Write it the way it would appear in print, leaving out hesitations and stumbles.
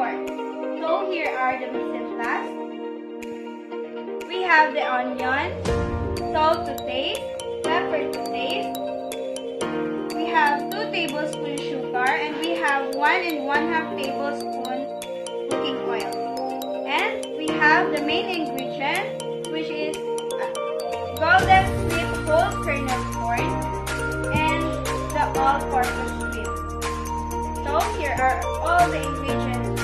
corn. So here are the mise en place. We have the onion, salt to taste, pepper to taste. We have 2 tablespoons sugar, and we have 1 1/2 tablespoon cooking oil. And we have the main ingredient, which is golden sweet whole kernel corn and the all-purpose cream. So here are all the ingredients